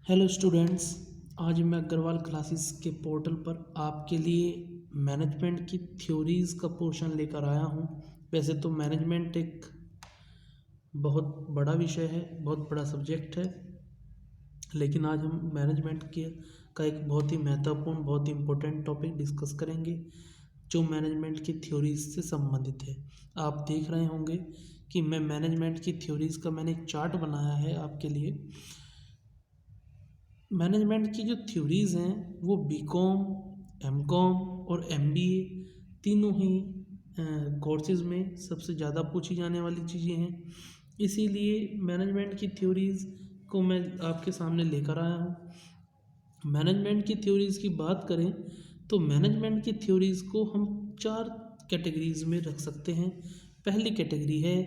Hello students. आज मैं Agarwal classes के पोर्टल पर आपके लिए मैनेजमेंट की थ्योरीज़ का पोर्शन लेकर आया हूँ। वैसे तो मैनेजमेंट एक बहुत बड़ा विषय है, बहुत बड़ा सब्जेक्ट है, लेकिन आज हम मैनेजमेंट के का एक बहुत ही महत्वपूर्ण, बहुत ही इम्पोर्टेंट टॉपिक डिस्कस करेंगे जो मैनेजमेंट की थ्योरीज से संबंधित है। आप देख रहे होंगे कि मैं मैनेजमेंट की थ्योरीज़ का मैंने एक चार्ट बनाया है आपके लिए। मैनेजमेंट की जो थ्योरीज़ हैं वो बीकॉम, एमकॉम और एमबीए तीनों ही कोर्सेज़ में सबसे ज़्यादा पूछी जाने वाली चीज़ें हैं। इसीलिए मैनेजमेंट की थ्योरीज़ को मैं आपके सामने लेकर आया हूँ। मैनेजमेंट की थ्योरीज़ की बात करें तो मैनेजमेंट की थ्योरीज़ को हम 4 कैटेगरीज़ में रख सकते हैं। पहली कैटेगरी है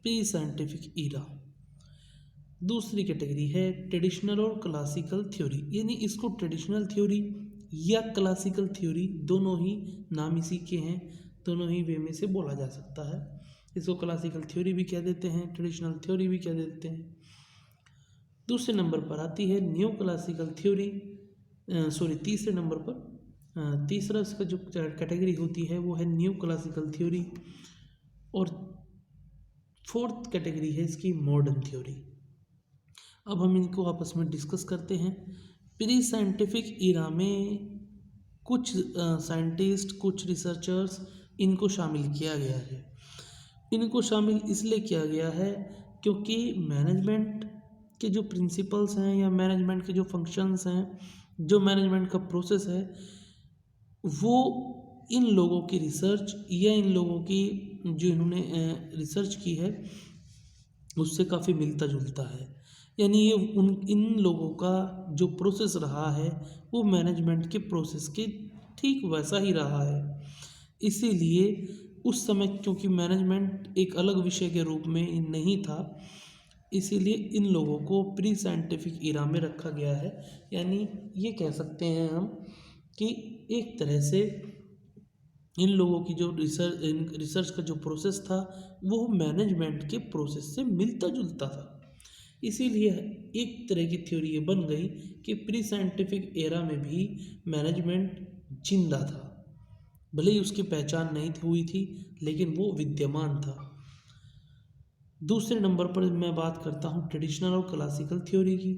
प्री साइंटिफिक ईरा, दूसरी कैटेगरी है ट्रेडिशनल और क्लासिकल थ्योरी, यानी इसको ट्रेडिशनल थ्योरी या क्लासिकल थ्योरी दोनों ही नाम इसी के हैं, दोनों ही वे में से बोला जा सकता है। इसको क्लासिकल थ्योरी भी कह देते हैं, ट्रेडिशनल थ्योरी भी कह देते हैं। दूसरे नंबर पर आती है न्यू क्लासिकल थ्योरी, तीसरे नंबर पर तीसरा इसका जो कैटेगरी होती है वो है न्यू क्लासिकल थ्योरी, और फोर्थ कैटेगरी है इसकी मॉडर्न थ्योरी। अब हम इनको आपस में डिस्कस करते हैं। प्री साइंटिफिक ईरा में कुछ साइंटिस्ट, कुछ रिसर्चर्स, इनको शामिल किया गया है। इनको शामिल इसलिए किया गया है क्योंकि मैनेजमेंट के जो प्रिंसिपल्स हैं या मैनेजमेंट के जो फंक्शंस हैं, जो मैनेजमेंट का प्रोसेस है, वो इन लोगों की रिसर्च या इन लोगों की जो इन्होंने रिसर्च की है उससे काफ़ी मिलता जुलता है। यानी ये इन लोगों का जो प्रोसेस रहा है वो मैनेजमेंट के प्रोसेस के ठीक वैसा ही रहा है। इसीलिए उस समय क्योंकि मैनेजमेंट एक अलग विषय के रूप में नहीं था, इसीलिए इन लोगों को प्री साइंटिफिक ईरा में रखा गया है। यानी ये कह सकते हैं हम कि एक तरह से इन लोगों की जो रिसर्च का जो प्रोसेस था वो मैनेजमेंट के प्रोसेस से मिलता जुलता था। इसीलिए एक तरह की थ्योरी ये बन गई कि प्री साइंटिफिक एरा में भी मैनेजमेंट जिंदा था, भले ही उसकी पहचान नहीं हुई थी लेकिन वो विद्यमान था। दूसरे नंबर पर मैं बात करता हूँ ट्रेडिशनल और क्लासिकल थ्योरी की।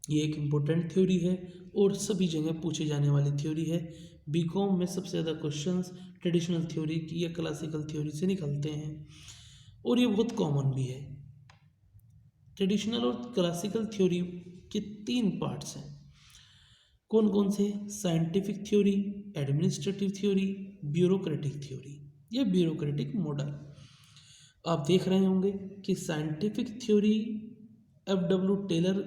ये एक इम्पोर्टेंट थ्योरी है और सभी जगह पूछे जाने वाली थ्योरी है। बीकॉम में सबसे ज़्यादा क्वेश्चंस ट्रेडिशनल थ्योरी की या क्लासिकल थ्योरी से निकलते हैं और ये बहुत कॉमन भी है। ट्रेडिशनल और क्लासिकल थ्योरी के 3 पार्ट्स हैं। कौन कौन से? Scientific theory, administrative theory, bureaucratic theory या ब्यूरोक्रेटिक मॉडल। आप देख रहे होंगे कि साइंटिफिक थ्योरी F.W. टेलर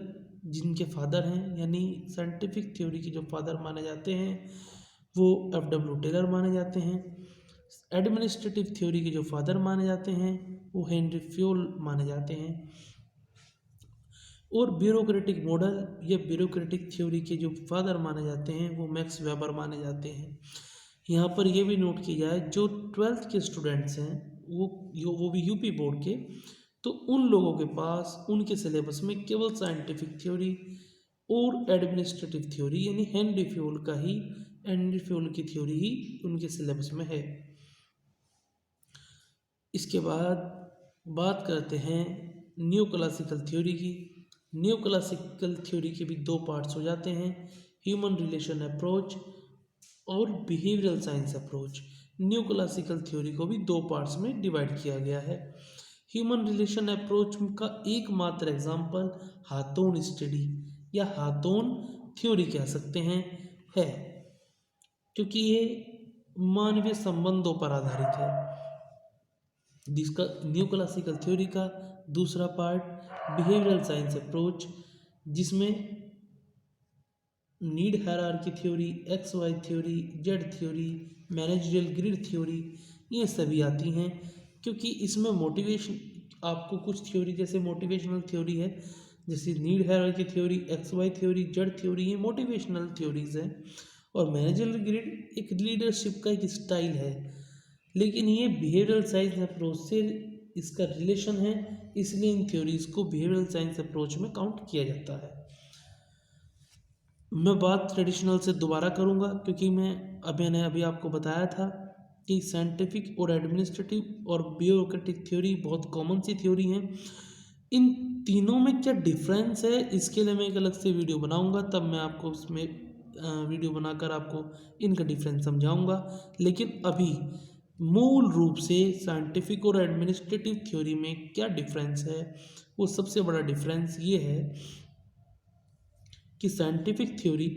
जिनके फादर हैं, यानी साइंटिफिक थ्योरी के जो फादर माने जाते हैं वो F.W. टेलर माने जाते हैं। एडमिनिस्ट्रेटिव थ्योरी के जो फादर माने जाते हैं वो हेनरी फ्योल माने जाते हैं। और ब्यूरोक्रेटिक मॉडल या ब्यूरोक्रेटिक थ्योरी के जो फादर माने जाते हैं वो मैक्स वेबर माने जाते हैं। यहाँ पर यह भी नोट किया जाए, जो 12th के स्टूडेंट्स हैं वो भी यूपी बोर्ड के, तो उन लोगों के पास उनके सिलेबस में केवल साइंटिफिक थ्योरी और एडमिनिस्ट्रेटिव थ्योरी यानी हेनरी फ्योल की थ्योरी ही उनके सिलेबस में है। इसके बाद बात करते हैं न्यू क्लासिकल थ्योरी की। न्यू क्लासिकल थ्योरी के भी 2 पार्ट्स हो जाते हैं, ह्यूमन रिलेशन अप्रोच और behavioural science approach. New classical theory को भी 2 पार्ट्स में डिवाइड किया गया है। ह्यूमन रिलेशन अप्रोच का एकमात्र एग्जाम्पल हाथोन स्टडी या हाथोन थ्योरी कह सकते हैं है, क्योंकि ये मानवीय संबंधों पर आधारित है। जिसका न्यू क्लासिकल थ्योरी का दूसरा पार्ट बिहेवियरल साइंस अप्रोच, जिसमें need hierarchy theory, X Y theory, Z theory, managerial grid theory, ये सभी आती हैं। क्योंकि इसमें मोटिवेशन, आपको कुछ थ्योरी जैसे मोटिवेशनल थ्योरी है, जैसे need hierarchy theory, X Y theory, Z theory, ये मोटिवेशनल थ्योरीज हैं। और मैनेजरियल ग्रिड एक लीडरशिप का एक स्टाइल है, लेकिन ये बिहेवियरल साइंस अप्रोच से इसका रिलेशन है, इसलिए इन थ्योरीज को बिहेवियरल साइंस अप्रोच में काउंट किया जाता है। मैं बात ट्रेडिशनल से दोबारा करूँगा, क्योंकि मैंने अभी आपको बताया था कि साइंटिफिक और एडमिनिस्ट्रेटिव और ब्यूरोक्रेटिक थ्योरी बहुत कॉमन सी थ्योरी हैं। इन तीनों में क्या डिफरेंस है, इसके लिए मैं एक अलग से वीडियो बनाऊंगा, तब मैं आपको उसमें वीडियो बनाकर आपको इनका डिफरेंस समझाऊंगा। लेकिन अभी मूल रूप से साइंटिफिक और एडमिनिस्ट्रेटिव थ्योरी में क्या डिफरेंस है, वो सबसे बड़ा डिफरेंस ये है कि साइंटिफिक थ्योरी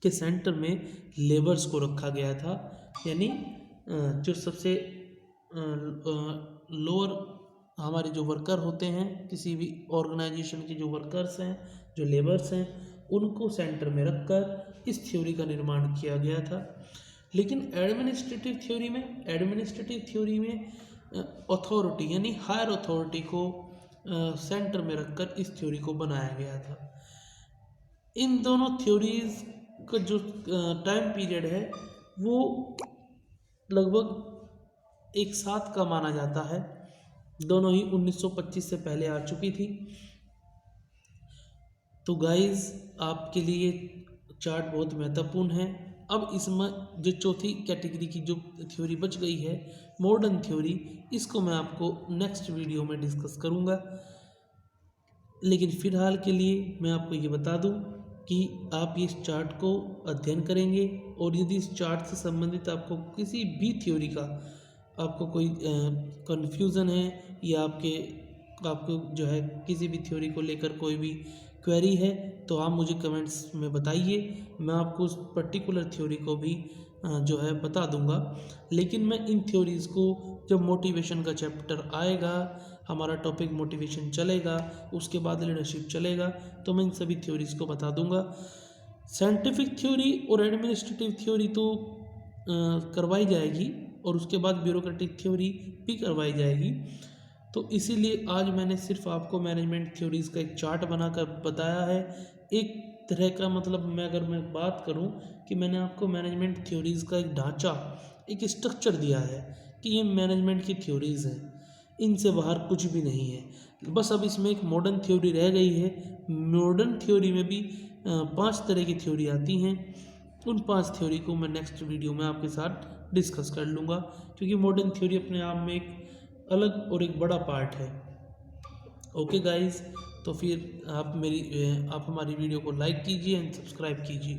के सेंटर में लेबर्स को रखा गया था, यानी जो सबसे लोअर हमारे जो वर्कर होते हैं, किसी भी ऑर्गेनाइजेशन के जो वर्कर्स हैं, जो लेबर्स हैं, उनको सेंटर में रखकर इस थ्योरी का निर्माण किया गया था। लेकिन एडमिनिस्ट्रेटिव थ्योरी में अथॉरिटी यानी हायर अथॉरिटी को सेंटर में रखकर इस थ्योरी को बनाया गया था। इन दोनों थ्योरीज का जो टाइम पीरियड है वो लगभग एक साथ का माना जाता है। दोनों ही 1925 से पहले आ चुकी थी। तो गाइस, आपके लिए चार्ट बहुत महत्वपूर्ण है। अब इसमें जो चौथी कैटेगरी की जो थ्योरी बच गई है, मॉडर्न थ्योरी, इसको मैं आपको नेक्स्ट वीडियो में डिस्कस करूँगा। लेकिन फ़िलहाल के लिए मैं आपको ये बता दूं कि आप इस चार्ट को अध्ययन करेंगे, और यदि इस चार्ट से संबंधित आपको किसी भी थ्योरी का आपको कोई कन्फ्यूज़न है, या आपको जो है किसी भी थ्योरी को लेकर कोई भी क्वेरी है, तो आप मुझे कमेंट्स में बताइए। मैं आपको उस पर्टिकुलर थ्योरी को भी जो है बता दूंगा। लेकिन मैं इन थ्योरीज़ को, जब मोटिवेशन का चैप्टर आएगा, हमारा टॉपिक मोटिवेशन चलेगा, उसके बाद लीडरशिप चलेगा, तो मैं इन सभी थ्योरीज़ को बता दूंगा। साइंटिफिक थ्योरी और एडमिनिस्ट्रेटिव थ्योरी तो करवाई जाएगी, और उसके बाद ब्यूरोक्रेटिक थ्योरी भी करवाई जाएगी। तो इसीलिए आज मैंने सिर्फ आपको मैनेजमेंट थ्योरीज़ का एक चार्ट बनाकर बताया है। एक तरह का मतलब अगर मैं बात करूं कि मैंने आपको मैनेजमेंट थ्योरीज़ का एक ढांचा, एक स्ट्रक्चर दिया है कि ये मैनेजमेंट की थ्योरीज़ हैं, इनसे बाहर कुछ भी नहीं है। बस अब इसमें एक मॉडर्न थ्योरी रह गई है। मॉडर्न थ्योरी में भी 5 तरह की थ्योरी आती हैं। उन 5 थ्योरी को मैं नेक्स्ट वीडियो में आपके साथ डिस्कस कर लूँगा, क्योंकि मॉडर्न थ्योरी अपने आप में एक अलग और एक बड़ा पार्ट है। ओके गाइस, तो फिर आप हमारी वीडियो को लाइक कीजिए एंड सब्सक्राइब कीजिए।